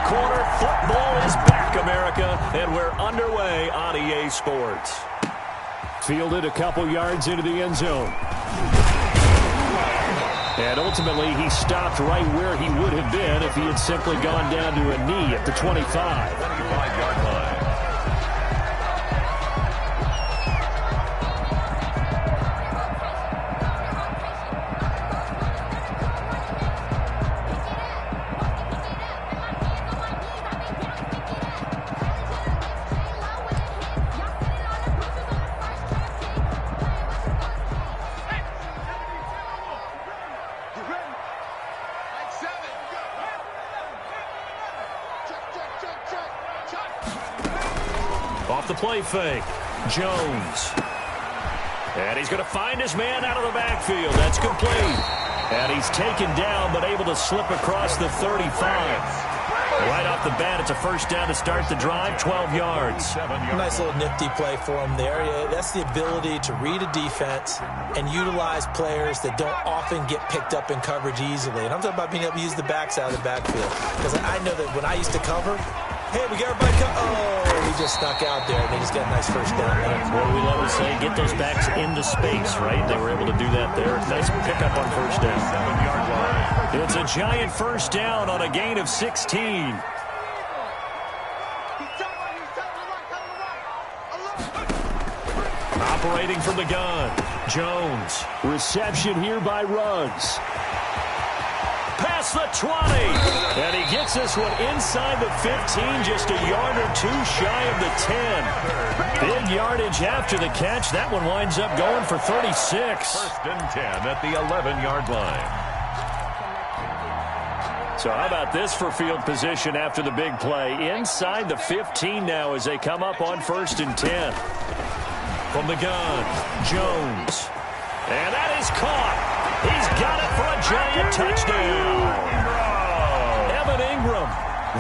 the corner. Football is back, America, and we're underway on EA Sports. Fielded a couple yards into the end zone. And ultimately, he stopped right where he would have been if he had simply gone down to a knee at the 25. 25-yard line. Off the play fake, Jones. And he's going to find his man out of the backfield. That's complete. And he's taken down, but able to slip across the 35. Right off the bat, it's a first down to start the drive, 12 yards. Nice little nifty play for him there. Yeah, that's the ability to read a defense and utilize players that don't often get picked up in coverage easily. And I'm talking about being able to use the backs out of the backfield. Because I know that when I used to cover, hey, we got everybody he just snuck out there, and they just got a nice first down there. What do we love to say? Get those backs into space, right? They were able to do that there. Nice pickup on first down. 7-yard line. It's a giant first down on a gain of 16. Operating from the gun, Jones. Reception here by Ruggs. Past the 20. And he gets this one inside the 15, just a yard or two shy of the 10. Big yardage after the catch. That one winds up going for 36. First and 10 at the 11-yard line. So how about this for field position after the big play? Inside the 15 now as they come up on first and 10. From the gun, Jones. And that is caught. He's got it for a giant touchdown. Evan Ingram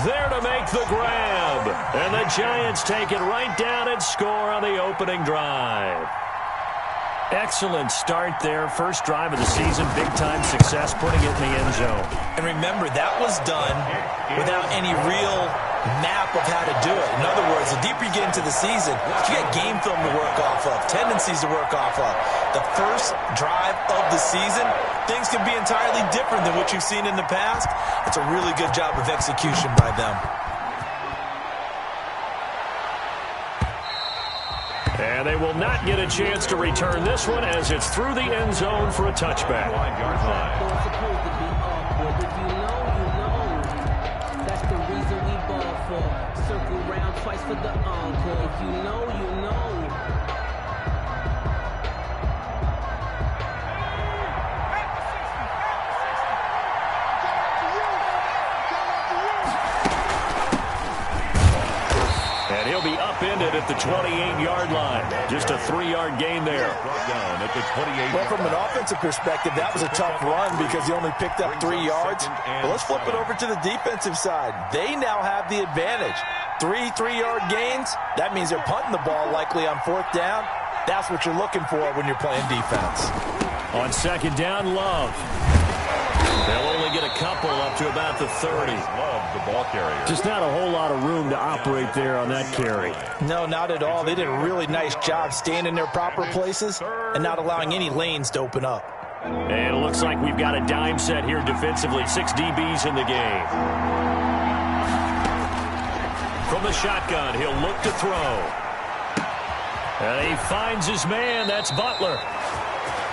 there to make the grab. And the Giants take it right down and score on the opening drive. Excellent start there. First drive of the season. Big-time success putting it in the end zone. And remember, that was done without any real map of how to do it. In other words, the deeper you get into the season, you got game film to work off of, tendencies to work off of. The first drive of the season, things can be entirely different than what you've seen in the past. It's a really good job of execution by them. And they will not get a chance to return this one as it's through the end zone for a touchback. 5-yard line. Circle round twice for the encore. If you know, you know. And he'll be upended at the 28-yard line. Just a 3-yard gain there. Down at the 28. Well, from an offensive perspective, that was a tough run because he only picked up 3 yards. But let's flip it over to the defensive side. They now have the advantage. 3-3-yard gains, that means they're punting the ball likely on fourth down. That's what you're looking for when you're playing defense. On second down, Love. They'll only get a couple up to about the 30. Love, the ball carrier. Just not a whole lot of room to operate there on that carry. No, not at all. They did a really nice job staying in their proper places and not allowing any lanes to open up. And it looks like we've got a dime set here defensively. 6 DBs in the game. From the shotgun, he'll look to throw. And he finds his man. That's Butler.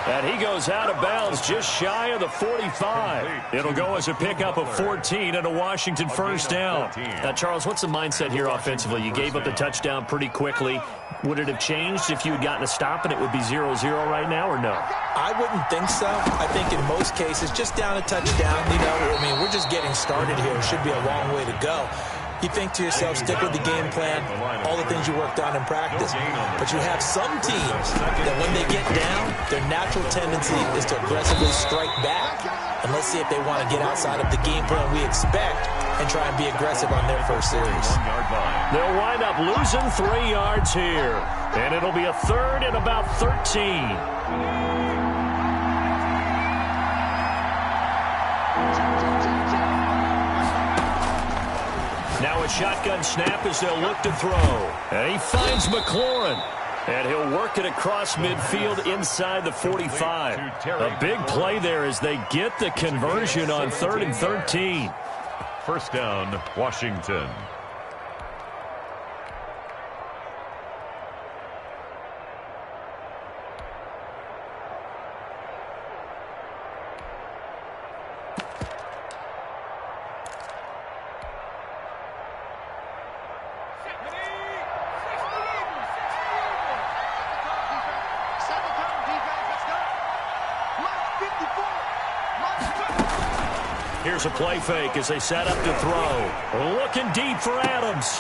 And he goes out of bounds just shy of the 45. It'll go as a pickup of 14 and a Washington first down. Now, Charles, what's the mindset here offensively? You gave up the touchdown pretty quickly. Would it have changed if you had gotten a stop and it would be 0-0 right now, or no? I wouldn't think so. I think in most cases, just down a touchdown, you know, I mean, we're just getting started here. It should be a long way to go. You think to yourself, stick with the game plan, all the things you worked on in practice. But you have some teams that when they get down, their natural tendency is to aggressively strike back. And let's see if they want to get outside of the game plan we expect and try and be aggressive on their first series. They'll wind up losing 3 yards here. And it'll be a third and about 13. Now a shotgun snap as they'll look to throw. And he finds McLaurin. And he'll work it across midfield inside the 45. A big play there as they get the conversion on 3rd and 13. First down, Washington. Here's a play fake as they set up to throw. Looking deep for Adams.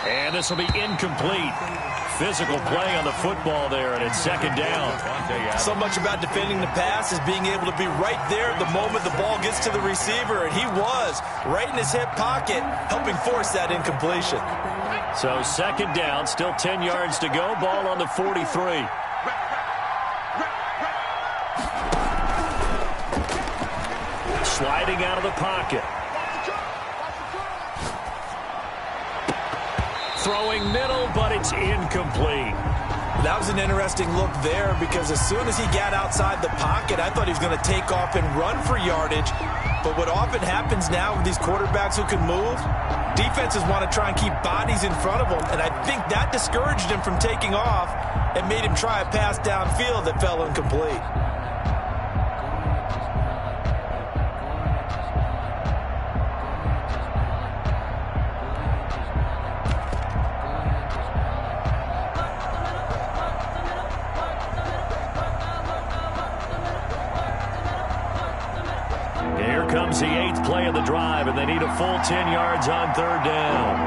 And this will be incomplete. Physical play on the football there, and it's 2nd down. So much about defending the pass is being able to be right there the moment the ball gets to the receiver, and he was right in his hip pocket, helping force that incompletion. So 2nd down, still 10 yards to go. Ball on the 43. Sliding out of the pocket. Throwing middle, but it's incomplete. That was an interesting look there because as soon as he got outside the pocket, I thought he was going to take off and run for yardage. But what often happens now with these quarterbacks who can move, defenses want to try and keep bodies in front of them. And I think that discouraged him from taking off and made him try a pass downfield that fell incomplete. Comes the 8th play of the drive, and they need a full 10 yards on 3rd down.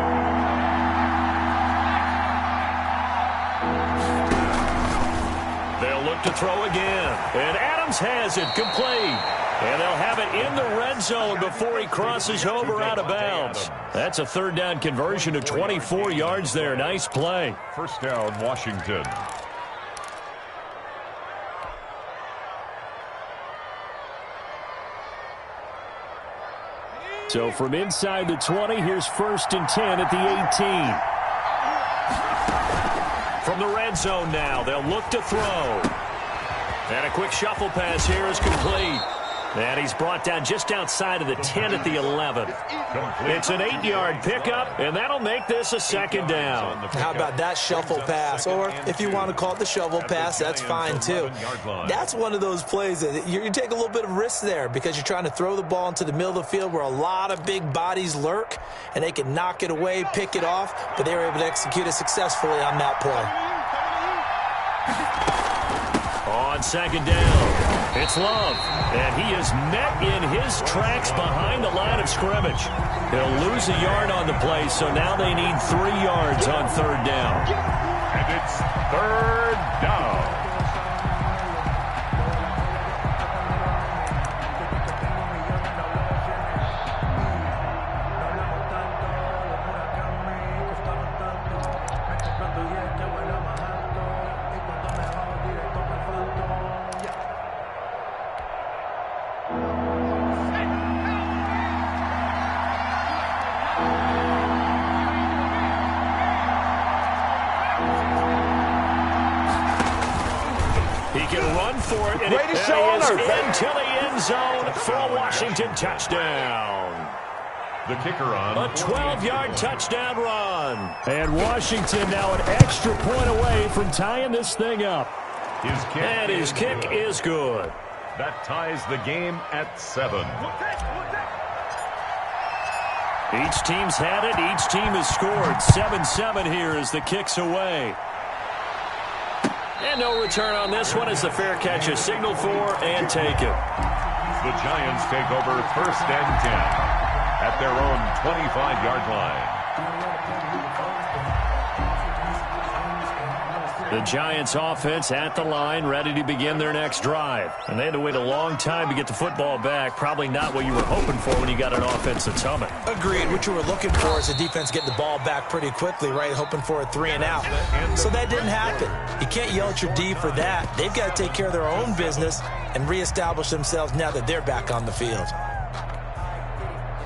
They'll look to throw again, and Adams has it complete. And they'll have it in the red zone before he crosses over out of bounds. That's a 3rd down conversion of 24 yards there. Nice play. First down, Washington. So from inside the 20, here's 1st and 10 at the 18. From the red zone now, they'll look to throw. And a quick shuffle pass here is complete. And he's brought down just outside of the 10 at the 11. It's an 8-yard pickup, and that'll make this a 2nd down. How about that shuffle pass? Or if you want to call it the shovel pass, that's fine too. That's one of those plays that you take a little bit of risk there because you're trying to throw the ball into the middle of the field where a lot of big bodies lurk, and they can knock it away, pick it off, but they were able to execute it successfully on that play. On 2nd down. It's Love, and he is met in his tracks behind the line of scrimmage. He'll lose a yard on the play, so now they need 3 yards on 3rd down. And it's 3rd down. For it, and it is into the end zone for a Washington touchdown. The kicker on a 12-yard touchdown run. And Washington now an extra point away from tying this thing up. His kick is good. That ties the game at 7. Each team's had it. Each team has scored. 7-7 here as the kick's away. And no return on this one as the fair catch is signaled for and taken. The Giants take over 1st and 10 at their own 25-yard line. The Giants offense at the line, ready to begin their next drive. And they had to wait a long time to get the football back. Probably not what you were hoping for when you got an offense that's humming. Agreed. What you were looking for is the defense getting the ball back pretty quickly, right? Hoping for a 3 and out. So that didn't happen. You can't yell at your D for that. They've got to take care of their own business and reestablish themselves now that they're back on the field.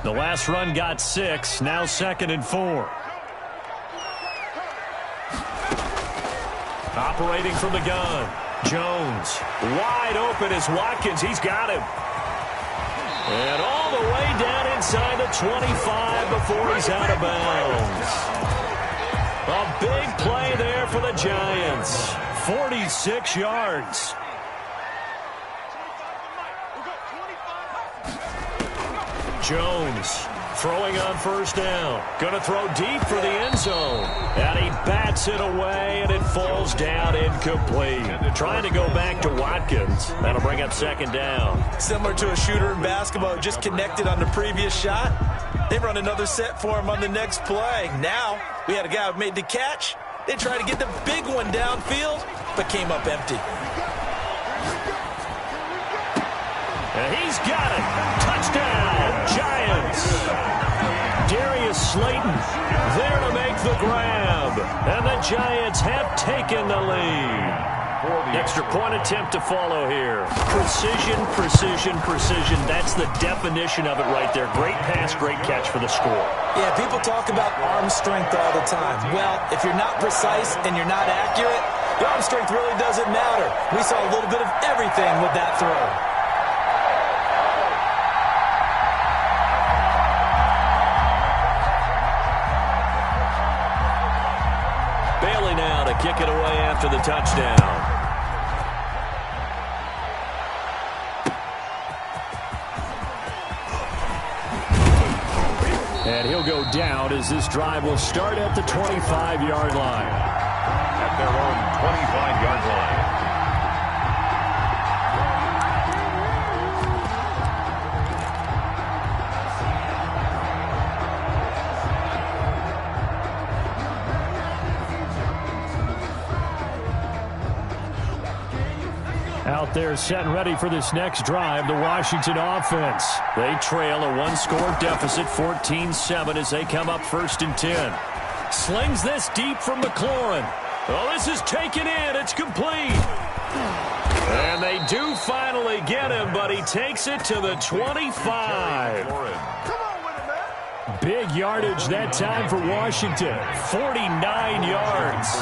The last run got 6. Now 2nd and 4. Operating from the gun. Jones. Wide open is Watkins. He's got him. And all the way down inside the 25 before he's out of bounds. A big play there for the Giants. 46 yards. Jones throwing on 1st down. Going to throw deep for the end zone. And he bats it away, and it falls down incomplete. Trying to go back to Watkins. That'll bring up 2nd down. Similar to a shooter in basketball, just connected on the previous shot. They run another set for him on the next play. Now, we had a guy who made the catch. They tried to get the big one downfield, but came up empty. And he's got it. Touchdown, Giants. Darius Slayton there to make the grab. And the Giants have taken the lead. Extra point attempt to follow here. Precision, precision, precision. That's the definition of it right there. Great pass, great catch for the score. Yeah, people talk about arm strength all the time. Well, if you're not precise and you're not accurate, the arm strength really doesn't matter. We saw a little bit of everything with that throw. Now to kick it away after the touchdown. And he'll go down as this drive will start at the 25-yard line. At their own 25-yard line. Out there set and ready for this next drive, the Washington offense. They trail a one-score deficit, 14-7, as they come up 1st and 10. Slings this deep from McLaurin. Oh, this is taken in. It's complete. And they do finally get him, but he takes it to the 25. Big yardage that time for Washington. 49 yards.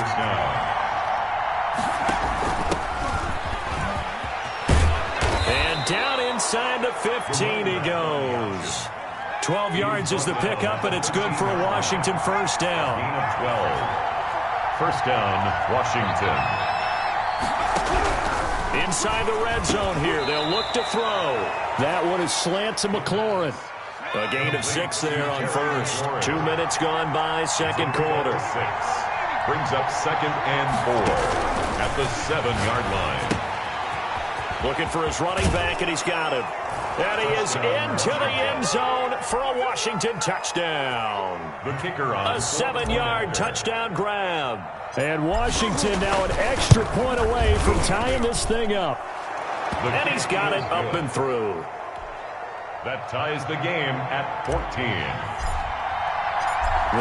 Down inside the 15 he goes. 12 yards is the pickup, and it's good for a Washington 1st down. 12. 1st down, Washington. Inside the red zone here. They'll look to throw. That one is slant to McLaurin. A gain of 6 there on 1st. 2 minutes gone by, 2nd quarter. 6. Brings up 2nd and 4 at the 7-yard line. Looking for his running back, and he's got him. And he is into the end zone for a Washington touchdown. The kicker on a 7-yard touchdown grab. And Washington now an extra point away from tying this thing up. And he's got it up and through. That ties the game at 14.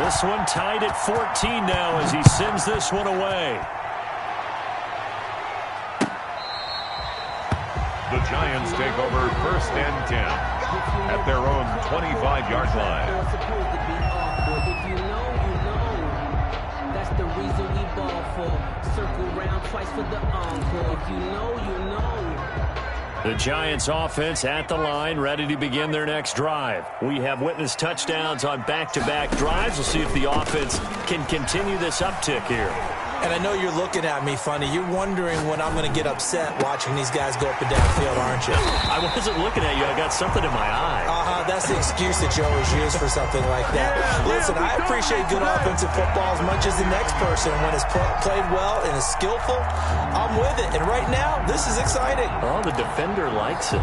This one tied at 14 now as he sends this one away. The Giants take over 1st and 10 at their own 25-yard line. If you know, you know. That's the reason we ball for. Circle round twice for the encore. If you know, you know. The Giants offense at the line, ready to begin their next drive. We have witnessed touchdowns on back-to-back drives. We'll see if the offense can continue this uptick here. And I know you're looking at me funny. You're wondering when I'm going to get upset watching these guys go up and down field, aren't you? I wasn't looking at you. I got something in my eye. That's the excuse that you always use for something like that. Listen, I appreciate good offensive football as much as the next person. When it's played well and is skillful, I'm with it. And right now, this is exciting. Oh, the defender likes it.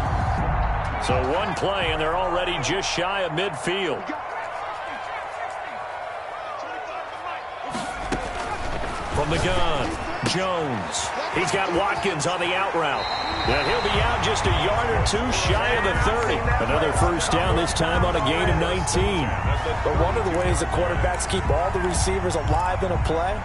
So one play, and they're already just shy of midfield. From the gun, Jones. He's got Watkins on the out route. And he'll be out just a yard or two shy of the 30. Another 1st down, this time on a gain of 19. But one of the ways the quarterbacks keep all the receivers alive in a play,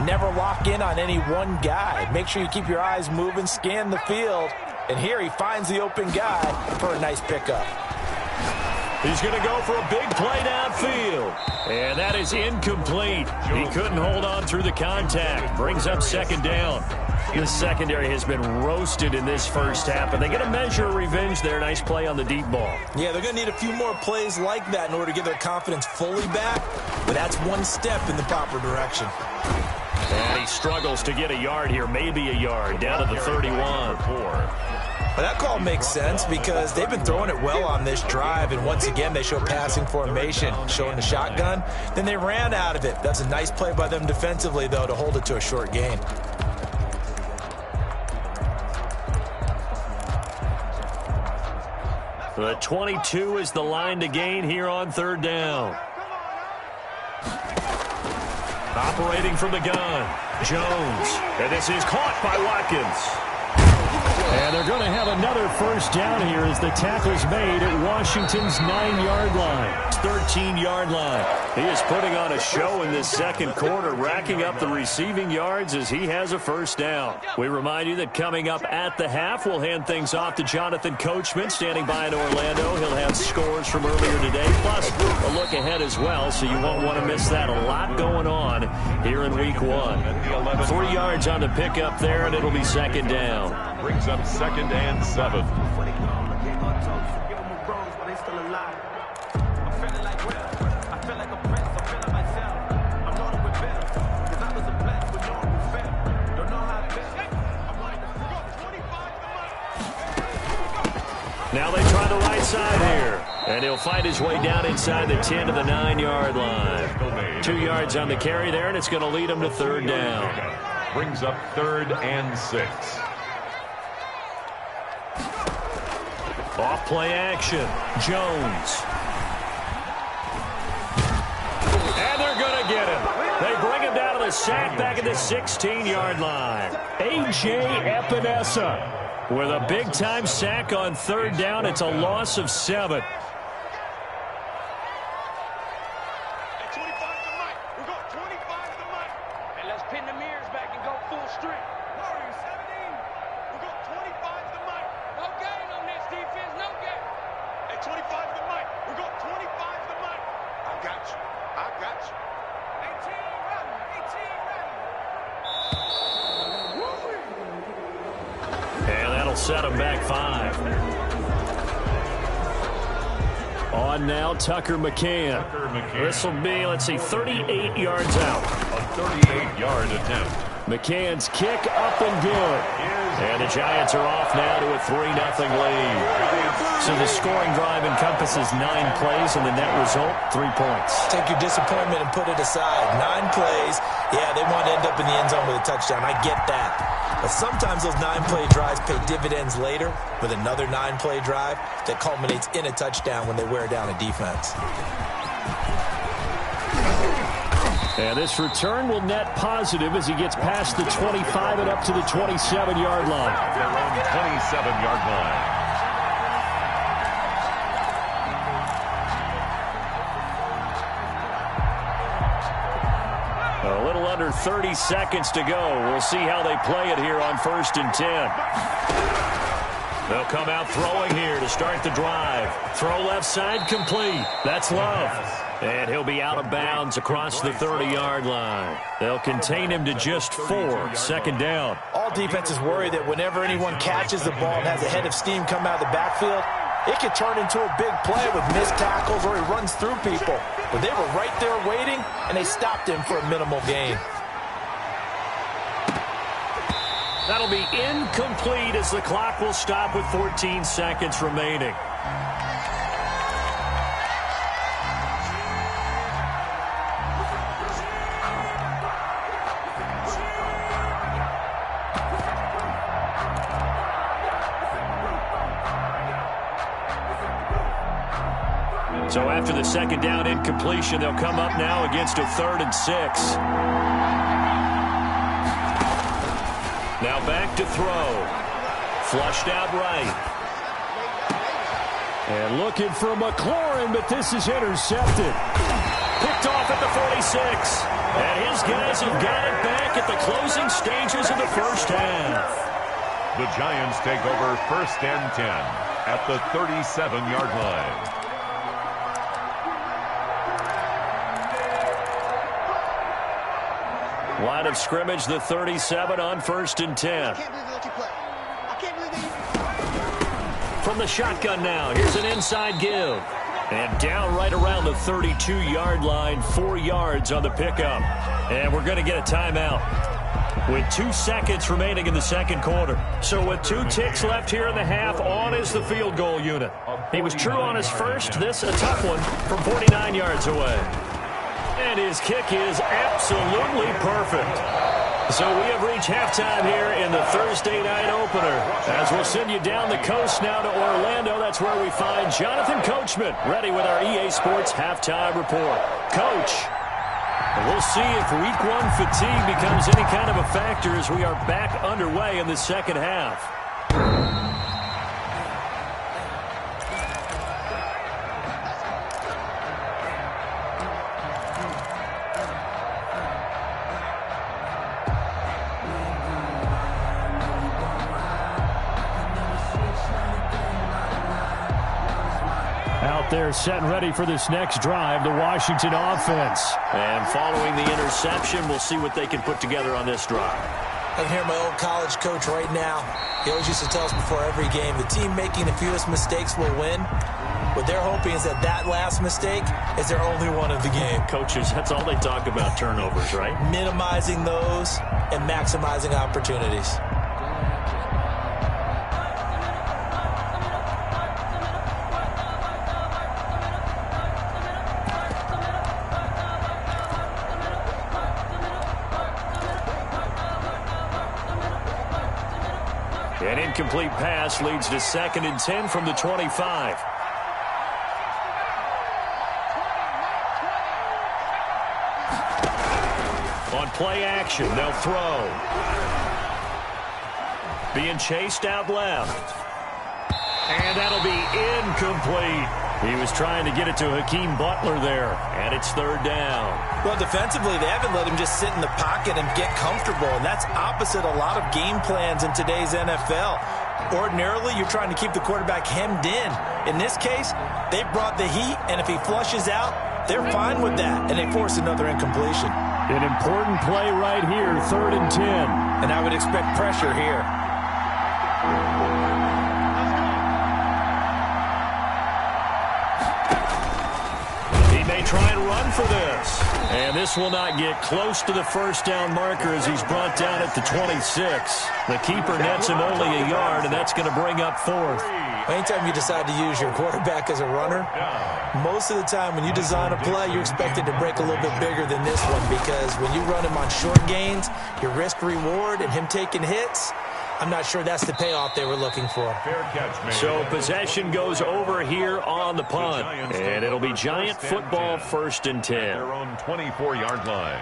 never lock in on any one guy. Make sure you keep your eyes moving, scan the field. And here he finds the open guy for a nice pickup. He's going to go for a big play downfield. And that is incomplete. He couldn't hold on through the contact. Brings up second down. The secondary has been roasted in this first half, and they get a measure of revenge there. Nice play on the deep ball. Yeah, they're going to need a few more plays like that in order to get their confidence fully back, but that's one step in the proper direction. And he struggles to get a yard here, maybe a yard, down to the 31. But that call makes sense because they've been throwing it well on this drive, and once again they show passing formation, showing the shotgun. Then they ran out of it. That's a nice play by them defensively, though, to hold it to a short gain. The 22 is the line to gain here on third down. Operating from the gun, Jones. And this is caught by Watkins. And they're going to have another first down here as the tackle's made at Washington's 9-yard line. 13-yard line. He is putting on a show in this second quarter, racking up the receiving yards as he has a first down. We remind you that coming up at the half, we'll hand things off to Jonathan Coachman, standing by in Orlando. He'll have scores from earlier today, plus a look ahead as well, so you won't want to miss that. A lot going on here in week 1. 3 yards on the pickup there, and it'll be second down. Brings up second and 7. Now they try the right side here. And he'll find his way down inside the 10 to the 9-yard line. 2 yards on the carry there, and it's going to lead him to third down. Brings up third and 6. Off play action. Jones. And they're going to get him. They bring him down to the sack back at the 16-yard line. A.J. Epinesa with a big-time sack on third down. It's a loss of 7. Set him back 5. On now, Tucker McCann. This will be, let's see, 38 yards out. A 38-yard attempt. McCann's kick up and good. And the Giants are off now to a 3-0 lead. So the scoring drive encompasses 9 plays, and the net result, 3 points. Take your disappointment and put it aside. 9 plays. Yeah, they want to end up in the end zone with a touchdown. I get that. But sometimes those 9-play drives pay dividends later with another 9-play drive that culminates in a touchdown when they wear down a defense. And this return will net positive as he gets past the 25 and up to the 27-yard line. Their own 27-yard line. A little under 30 seconds to go. We'll see how they play it here on 1st and 10. They'll come out throwing here to start the drive. Throw left side complete. That's Love. And he'll be out of bounds across the 30-yard line. They'll contain him to just 4. Second down. All defenses worry that whenever anyone catches the ball and has a head of steam come out of the backfield, it could turn into a big play with missed tackles or he runs through people. But they were right there waiting, and they stopped him for a minimal gain. That'll be incomplete as the clock will stop with 14 seconds remaining. So after the second down incompletion, they'll come up now against a 3rd and 6. Now back to throw. Flushed out right. And looking for McLaurin, but this is intercepted. Picked off at the 46. And his guys have got it back at the closing stages of the first half. The Giants take over 1st and 10 at the 37-yard line. Line of scrimmage, the 37 on 1st and 10. From the shotgun now, here's an inside give. And down right around the 32-yard line, 4 yards on the pickup. And we're going to get a timeout with 2 seconds remaining in the second quarter. So with 2 ticks left here in the half, on is the field goal unit. He was true on his first. This a tough one from 49 yards away. And his kick is absolutely perfect. So we have reached halftime here in the Thursday night opener. As we'll send you down the coast now to Orlando. That's where we find Jonathan Coachman ready with our EA Sports halftime report. Coach, we'll see if week 1 fatigue becomes any kind of a factor as we are back underway in the second half. They're set and ready for this next drive, the Washington offense. And following the interception, we'll see what they can put together on this drive. I can hear my old college coach right now. He always used to tell us before every game, the team making the fewest mistakes will win. What they're hoping is that that last mistake is their only one of the game. Coaches, that's all they talk about, turnovers, right? Minimizing those and maximizing opportunities. An incomplete pass leads to 2nd and 10 from the 25. On play action, they'll throw. Being chased out left. And that'll be incomplete. He was trying to get it to Hakeem Butler there, and it's 3rd down. Well, defensively, they haven't let him just sit in the pocket and get comfortable, and that's opposite a lot of game plans in today's NFL. Ordinarily, you're trying to keep the quarterback hemmed in. In this case, they brought the heat, and if he flushes out, they're fine with that, and they force another incompletion. An important play right here, 3rd and 10. And I would expect pressure here. Try and run for this. And this will not get close to the 1st down marker as he's brought down at the 26. The keeper nets him only a yard, and that's going to bring up 4th. Anytime you decide to use your quarterback as a runner, most of the time when you design a play, you're expected to break a little bit bigger than this one, because when you run him on short gains, your risk-reward and him taking hits, I'm not sure that's the payoff they were looking for. Fair catch, man. So possession goes over here on the punt. And it'll be Giant football, 1st and 10. Their own 24-yard line.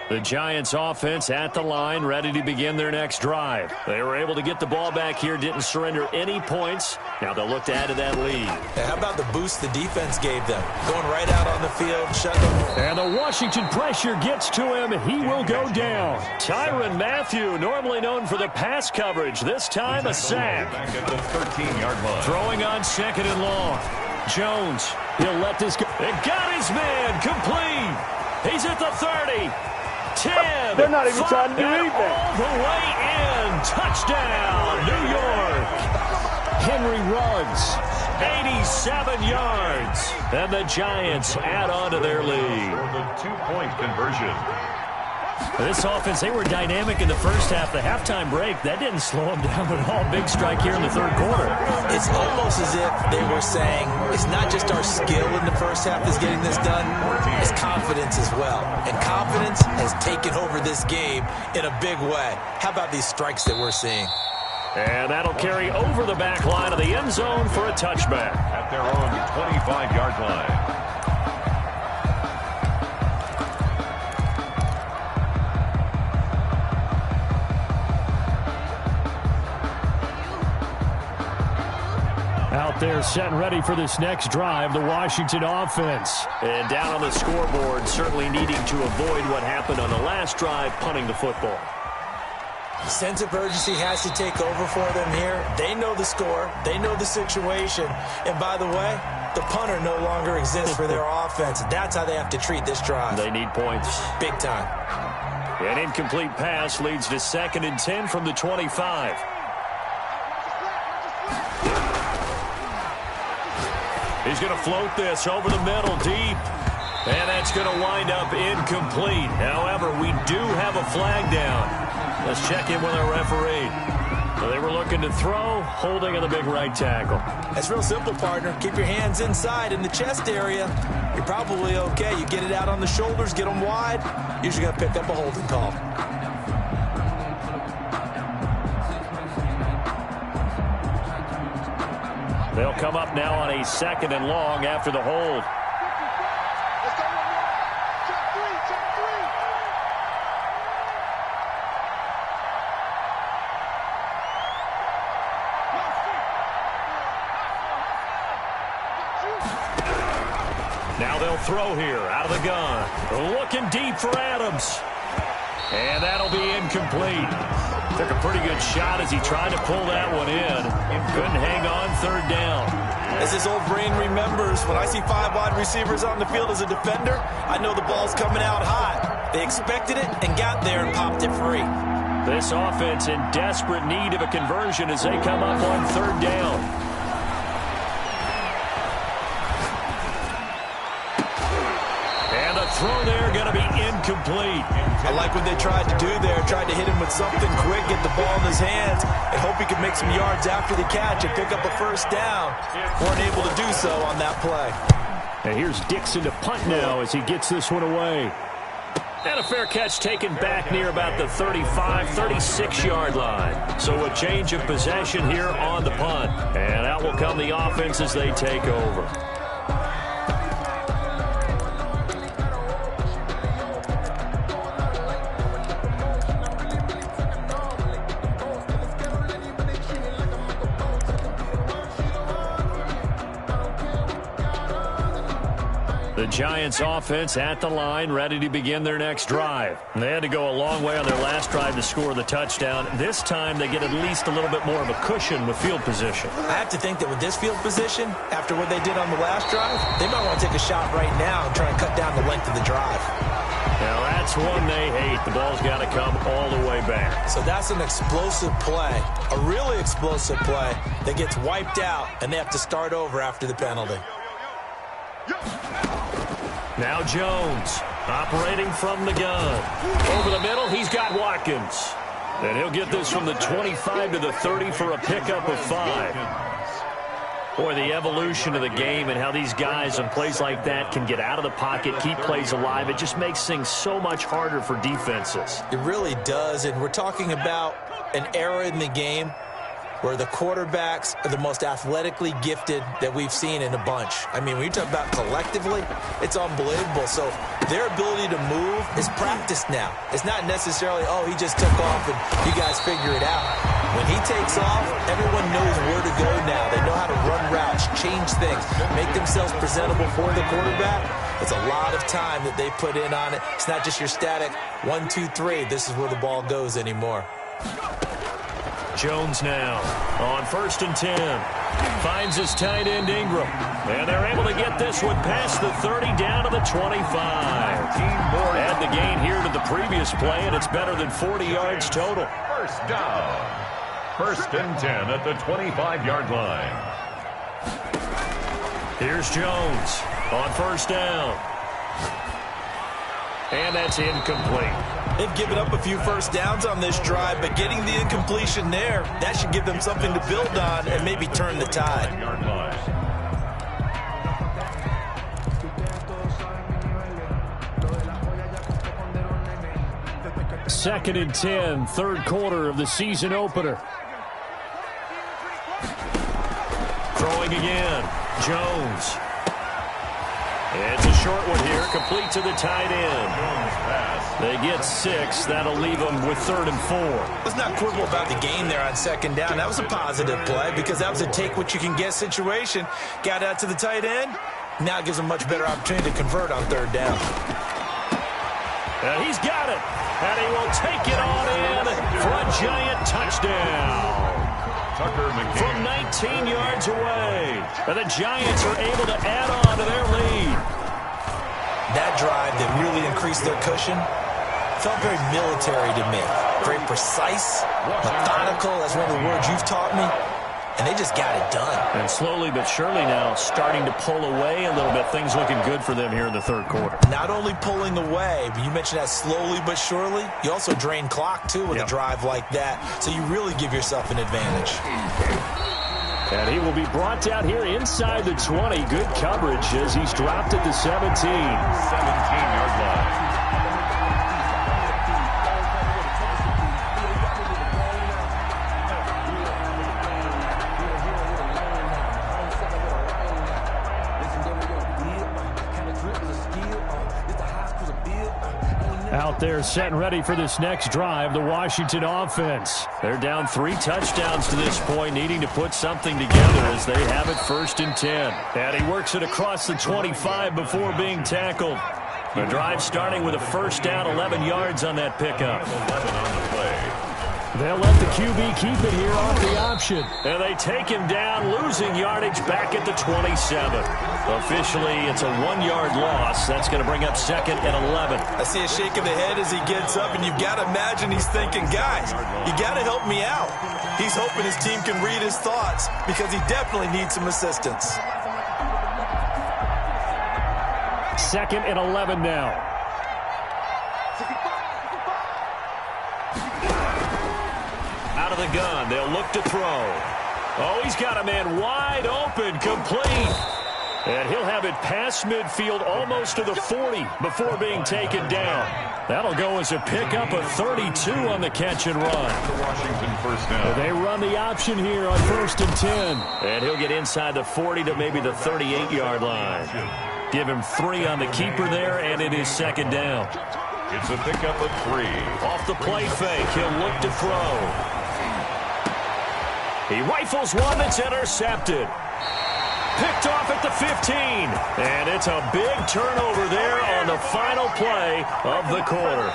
The Giants offense at the line, ready to begin their next drive. They were able to get the ball back here, didn't surrender any points. Now they'll look to add to that lead. Yeah, how about the boost the defense gave them? Going right out on the field, shutting them. And the Washington pressure gets to him. He will go down. Tyrann Mathieu, normally known for the pass coverage. This time a sack. Back at the 13-yard line. Throwing on 2nd and long. Jones, he'll let this go. It got his man complete. He's at the 30. 10. They're not even trying to do anything. All the way in. Touchdown, New York. Henry Ruggs, 87 yards. And the Giants add on to their lead. For the 2-point conversion. This offense, they were dynamic in the first half. The halftime break, that didn't slow them down at all. Big strike here in the 3rd quarter. It's almost as if they were saying, it's not just our skill in the first half that's getting this done, it's confidence as well. And confidence has taken over this game in a big way. How about these strikes that we're seeing? And that'll carry over the back line of the end zone for a touchback. At their own 25-yard line. Out there set and ready for this next drive, the Washington offense. And down on the scoreboard, certainly needing to avoid what happened on the last drive, punting the football. Sense of urgency has to take over for them here. They know the score. They know the situation. And by the way, the punter no longer exists for their offense. That's how they have to treat this drive. They need points. Big time. An incomplete pass leads to 2nd and 10 from the 25. He's going to float this over the middle deep. And that's going to wind up incomplete. However, we do have a flag down. Let's check in with our referee. So they were looking to throw, holding on the big right tackle. That's real simple, partner. Keep your hands inside in the chest area. You're probably okay. You get it out on the shoulders, get them wide. Usually going to pick up a holding call. They'll come up now on a 2nd and long after the hold. Now they'll throw here out of the gun. Looking deep for Adams. And that'll be incomplete. Took a pretty good shot as he tried to pull that one in. Couldn't hang on 3rd down. As his old brain remembers, when I see 5 wide receivers on the field as a defender, I know the ball's coming out hot. They expected it and got there and popped it free. This offense in desperate need of a conversion as they come up on 3rd down. Throw there going to be incomplete. I like what they tried to do there. Tried to hit him with something quick, get the ball in his hands, and hope he could make some yards after the catch and pick up a 1st down. Weren't able to do so on that play. And here's Dixon to punt now as he gets this one away. And a fair catch taken back near about the 35, 36-yard line. So a change of possession here on the punt. And out will come the offense as they take over. The Giants offense at the line, ready to begin their next drive. They had to go a long way on their last drive to score the touchdown. This time they get at least a little bit more of a cushion with field position. I have to think that with this field position, after what they did on the last drive, they might want to take a shot right now and try and cut down the length of the drive. Now that's one they hate. The ball's got to come all the way back. So that's an explosive play, a really explosive play that gets wiped out, and they have to start over after the penalty. Now Jones operating from the gun. Over the middle, he's got Watkins. And he'll get this from the 25 to the 30 for a pickup of 5. Boy, the evolution of the game and how these guys on plays like that can get out of the pocket, keep plays alive, it just makes things so much harder for defenses. It really does, and we're talking about an era in the game where the quarterbacks are the most athletically gifted that we've seen in a bunch. I mean, when you talk about collectively, it's unbelievable. So their ability to move is practiced now. It's not necessarily, oh, he just took off and you guys figure it out. When he takes off, everyone knows where to go now. They know how to run routes, change things, make themselves presentable for the quarterback. It's a lot of time that they put in on it. It's not just your static 1, 2, 3. This is where the ball goes anymore. Jones now on 1st and 10. Finds his tight end Ingram. And they're able to get this one past the 30 down to the 25. Add the gain here to the previous play, and it's better than 40 yards total. 1st down. 1st and 10 at the 25-yard line. Here's Jones on 1st down. And that's incomplete. They've given up a few 1st downs on this drive, but getting the incompletion there, that should give them something to build on and maybe turn the tide. 2nd and 10, 3rd quarter of the season opener. Throwing again, Jones. It's a short one here, complete to the tight end. They get 6. That'll leave them with 3rd and 4. Let's not quibble about the gain there on 2nd down. That was a positive play because that was a take-what-you-can-get situation. Got out to the tight end. Now it gives them a much better opportunity to convert on 3rd down. And he's got it. And he will take it on in for a Giant touchdown. From 19 yards away. And the Giants are able to add on to their lead. That drive that really increased their cushion felt very military to me. Very precise, methodical. That's one of the words you've taught me. And they just got it done. And slowly but surely now starting to pull away a little bit. Things looking good for them here in the third quarter. Not only pulling away, but you mentioned that slowly but surely. You also drain clock, too, with a drive like that. So you really give yourself an advantage. And he will be brought down here inside the 20. Good coverage as he's dropped at the 17. 17-yard line. Out there set and ready for this next drive, the Washington offense. They're down 3 touchdowns to this point, needing to put something together as they have it 1st and 10. And he works it across the 25 before being tackled. The drive starting with a first down, 11 yards on that pickup. 11 on the play. They'll let the QB keep it here off the option. And they take him down, losing yardage back at the 27. Officially, it's a 1-yard loss. That's going to bring up 2nd and 11. I see a shake of the head as he gets up, and you've got to imagine he's thinking, guys, you got to help me out. He's hoping his team can read his thoughts because he definitely needs some assistance. 2nd and 11 now. Out of the gun, they'll look to throw. Oh, he's got a man wide open, complete. And he'll have it past midfield almost to the 40 before being taken down. That'll go as a pickup of 32 on the catch and run. The Washington first down. They run the option here on 1st and 10. And he'll get inside the 40 to maybe the 38-yard line. Give him 3 on the keeper there, and it is 2nd down. It's a pickup of 3. Off the play fake, he'll look to throw. He rifles one that's intercepted. Picked off at the 15. And it's a big turnover there on the final play of the quarter.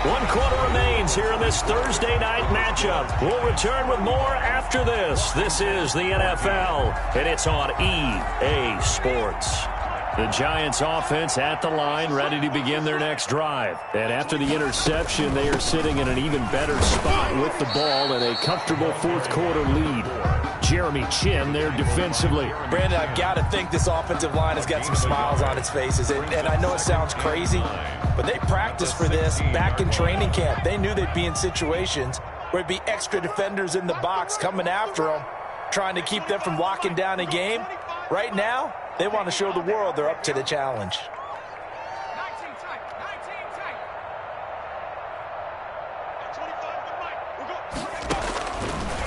1 quarter remains here in this Thursday night matchup. We'll return with more after this. This is the NFL, and it's on EA Sports. The Giants offense at the line, ready to begin their next drive. And after the interception, they are sitting in an even better spot with the ball and a comfortable 4th quarter lead. Jeremy Chin there defensively. Brandon, I've got to think this offensive line has got some smiles on its faces. And I know it sounds crazy, but they practiced for this back in training camp. They knew they'd be in situations where it'd be extra defenders in the box coming after them, trying to keep them from locking down a game. Right now, they want to show the world they're up to the challenge.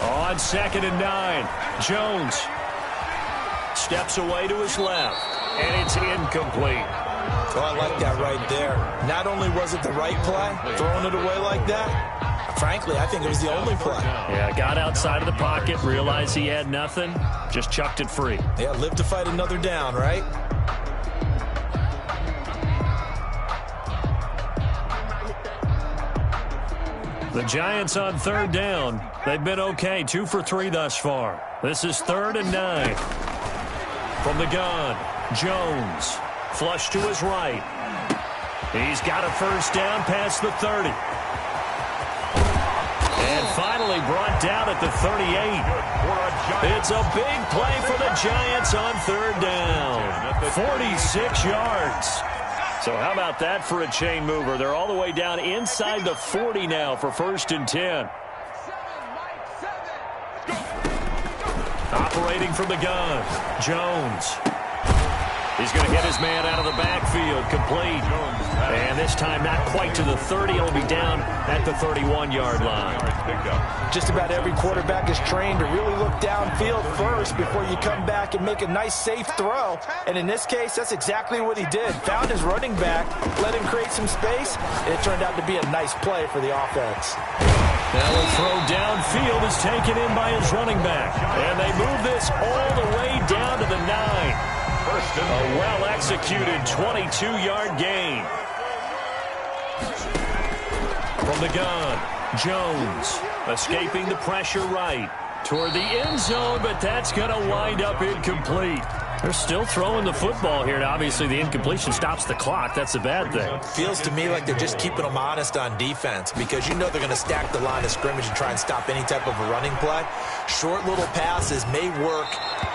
On 2nd and 9, Jones steps away to his left, and it's incomplete. Oh, I like that right there. Not only was it the right play, throwing it away like that, frankly, I think it was the only play. Yeah, got outside of the pocket, realized he had nothing, just chucked it free. Yeah, live to fight another down, right? The Giants on 3rd down. They've been okay, 2 for 3 thus far. This is 3rd and 9. From the gun, Jones, flush to his right. He's got a first down past the 30. And finally brought down at the 38. It's a big play for the Giants on 3rd down. 46 yards. So how about that for a chain mover? They're all the way down inside the 40 now for 1st and 10. Operating from the gun, Jones. He's going to get his man out of the backfield, complete. And this time not quite to the 30. He'll be down at the 31-yard line. Just about every quarterback is trained to really look downfield first before you come back and make a nice, safe throw. And in this case, that's exactly what he did. Found his running back, let him create some space, and it turned out to be a nice play for the offense. Now the throw downfield is taken in by his running back. And they move this all the way down to the 9. A well-executed 22-yard gain. From the gun, Jones escaping the pressure right toward the end zone, but that's going to wind up incomplete. They're still throwing the football here, and obviously the incompletion stops the clock. That's a bad thing. Feels to me like they're just keeping them honest on defense because you know they're going to stack the line of scrimmage and try and stop any type of a running play. Short little passes may work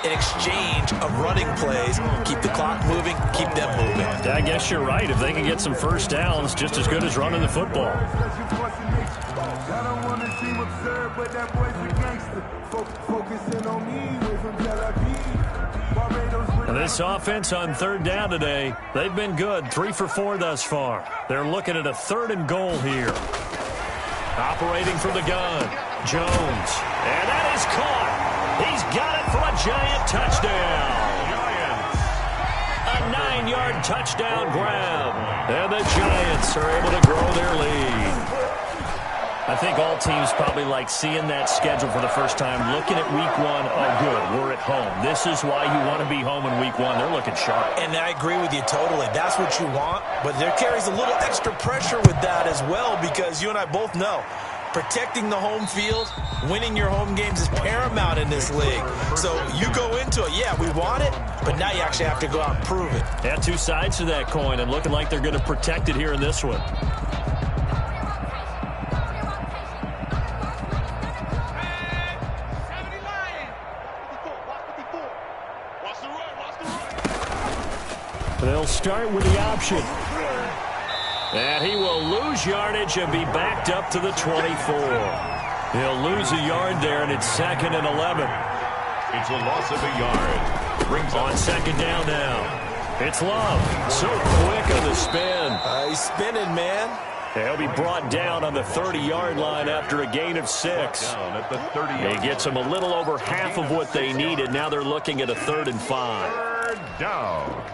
in exchange of running plays. Keep the clock moving, keep them moving. I guess you're right. If they can get some first downs, just as good as running the football. I don't want to seem absurd, but that boy's a gangster. Focusing on me, way from Tel Aviv. Barbados with This offense on third down today, they've been good. 3 for 4 thus far. They're looking at a 3rd and goal here. Operating from the gun, Jones. And that is caught. He's got it for a Giant touchdown. A 9-yard touchdown grab. And the Giants are able to grow their lead. I think all teams probably like seeing that schedule for the first time, looking at week 1. Oh, good, we're at home. This is why you want to be home in week 1. They're looking sharp. And I agree with you totally. That's what you want. But there carries a little extra pressure with that as well because you and I both know protecting the home field, winning your home games is paramount in this league. So you go into it, yeah, we want it, but now you actually have to go out and prove it. Yeah, 2 sides to that coin, and looking like they're going to protect it here in this one. They'll start with the option. And he will lose yardage and be backed up to the 24. He'll lose a yard there, and it's 2nd and 11. It's a loss of a yard. Brings on 2nd down now. It's Love. So quick on the spin. He's spinning, man. He'll be brought down on the 30-yard line after a gain of 6. down at the 30. He gets them a little over half of what they needed. Now they're looking at a 3rd and 5. 3rd down.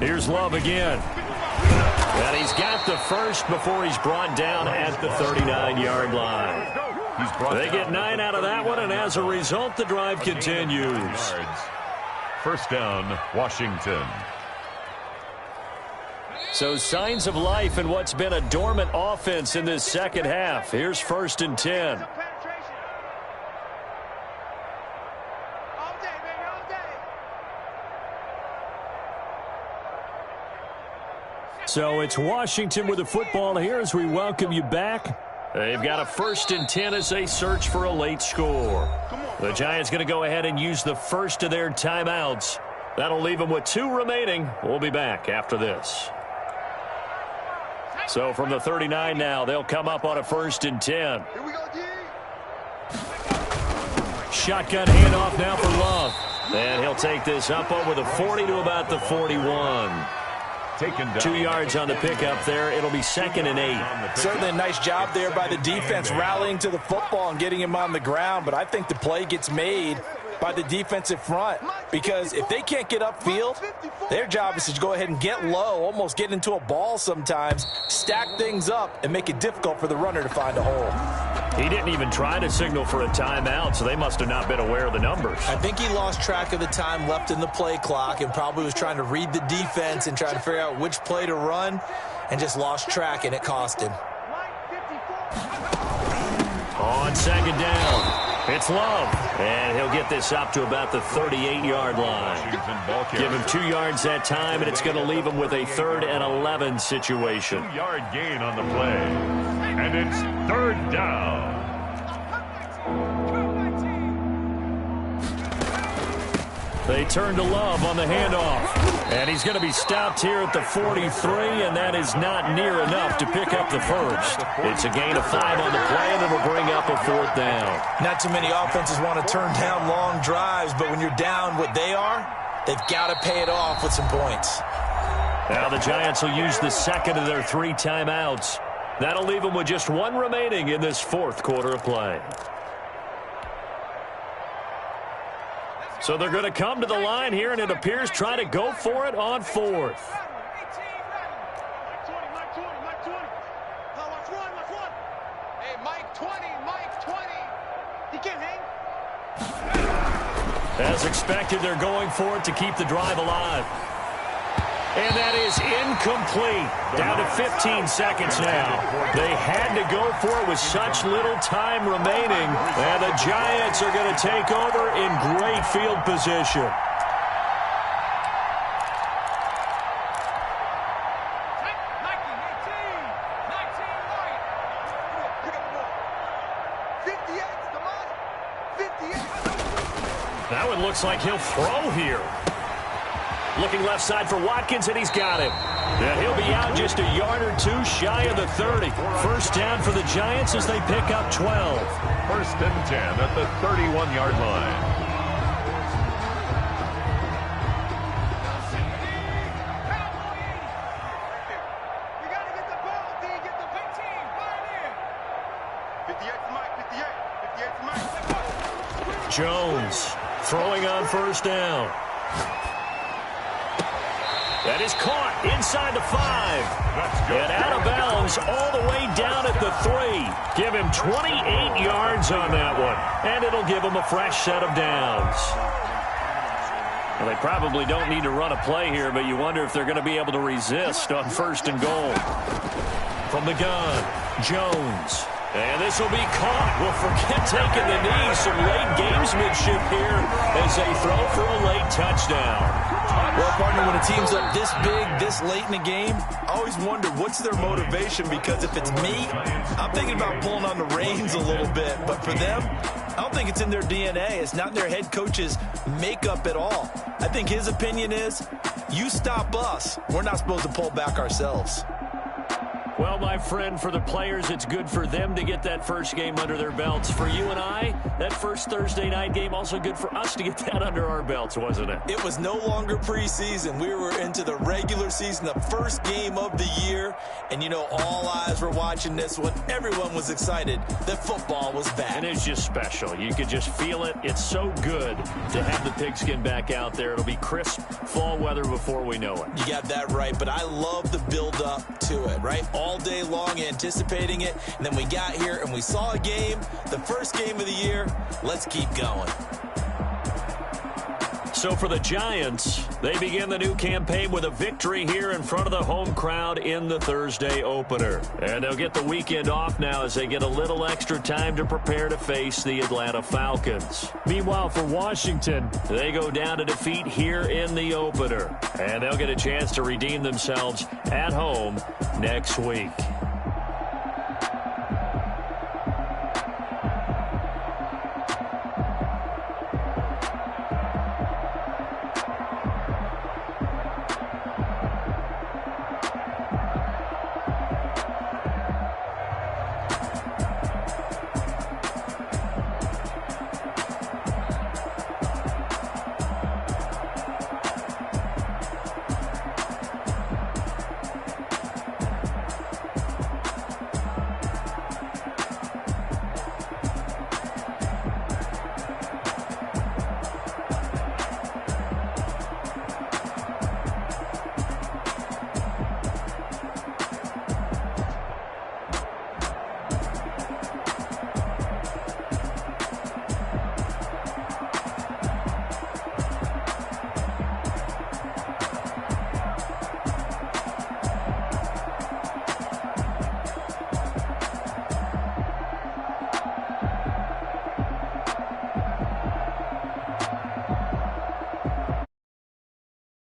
Here's Love again. And he's got the first before he's brought down at the 39-yard line. They get 9 out of that one, and as a result, the drive continues. 1st down, Washington. So signs of life in what's been a dormant offense in this second half. Here's 1st and 10. So it's Washington with the football here as we welcome you back. They've got a 1st and 10 as they search for a late score. The Giants going to go ahead and use the first of their timeouts. That'll leave them with 2 remaining. We'll be back after this. So from the 39 now, they'll come up on a 1st and 10. Shotgun handoff now for Love. And he'll take this up over the 40 to about the 41. Taken down. 2 yards on the pickup there. It'll be 2nd and 8. Certainly a nice job there by the defense rallying to the football and getting him on the ground, but I think the play gets made by the defensive front because if they can't get upfield, their job is to go ahead and get low, almost get into a ball sometimes, stack things up, and make it difficult for the runner to find a hole. He didn't even try to signal for a timeout, so they must have not been aware of the numbers. I think he lost track of the time left in the play clock and probably was trying to read the defense and trying to figure out which play to run and just lost track, and it cost him. On 2nd down, it's Love, and he'll get this up to about the 38-yard line. Give him 2 yards that time, and it's going to leave him with a 3rd and 11 situation. 2-yard gain on the play, and it's 3rd down. They turn to Love on the handoff. And he's going to be stopped here at the 43, and that is not near enough to pick up the first. It's a gain of 5 on the play, and it'll bring up a 4th down. Not too many offenses want to turn down long drives, but when you're down what they are, they've got to pay it off with some points. Now the Giants will use the 2nd of their 3 timeouts. That'll leave them with just 1 remaining in this 4th quarter of play. So they're going to come to the line here, and it appears try to go for it on 4th. As expected, they're going for it to keep the drive alive. And that is incomplete. Down to 15 seconds now. They had to go for it with such little time remaining. And the Giants are going to take over in great field position. Now it looks like he'll throw here. Looking left side for Watkins, and he's got him. And he'll be out just a yard or two shy of the 30. First down for the Giants as they pick up 12. First and 10 at the 31-yard line. Jones throwing on first down. That is caught inside the 5. And out of bounds all the way down at the 3. Give him 28 yards on that one. And it'll give him a fresh set of downs. Well, they probably don't need to run a play here, but you wonder if they're going to be able to resist on first and goal. From the gun, Jones. And this will be caught. Well, forget taking the knee. Some late gamesmanship here as they throw for a late touchdown. Well, partner, when a team's up this big, this late in the game, I always wonder what's their motivation, because if it's me, I'm thinking about pulling on the reins a little bit. But for them, I don't think it's in their DNA. It's not their head coach's makeup at all. I think his opinion is, you stop us, we're not supposed to pull back ourselves. Well, my friend, for the players, it's good for them to get that first game under their belts. For you and I, that first Thursday night game, also good for us to get that under our belts, wasn't it? It was no longer preseason. We were into the regular season, the first game of the year. And, you know, all eyes were watching this one. Everyone was excited that football was back. And it's just special. You could just feel it. It's so good to have the pigskin back out there. It'll be crisp fall weather before we know it. You got that right, but I love the build-up to it, right? All day long anticipating it, and then we got here and we saw a game, the first game of the year. Let's keep going. So for the Giants, they begin the new campaign with a victory here in front of the home crowd in the Thursday opener. And they'll get the weekend off now as they get a little extra time to prepare to face the Atlanta Falcons. Meanwhile, for Washington, they go down to defeat here in the opener. And they'll get a chance to redeem themselves at home next week.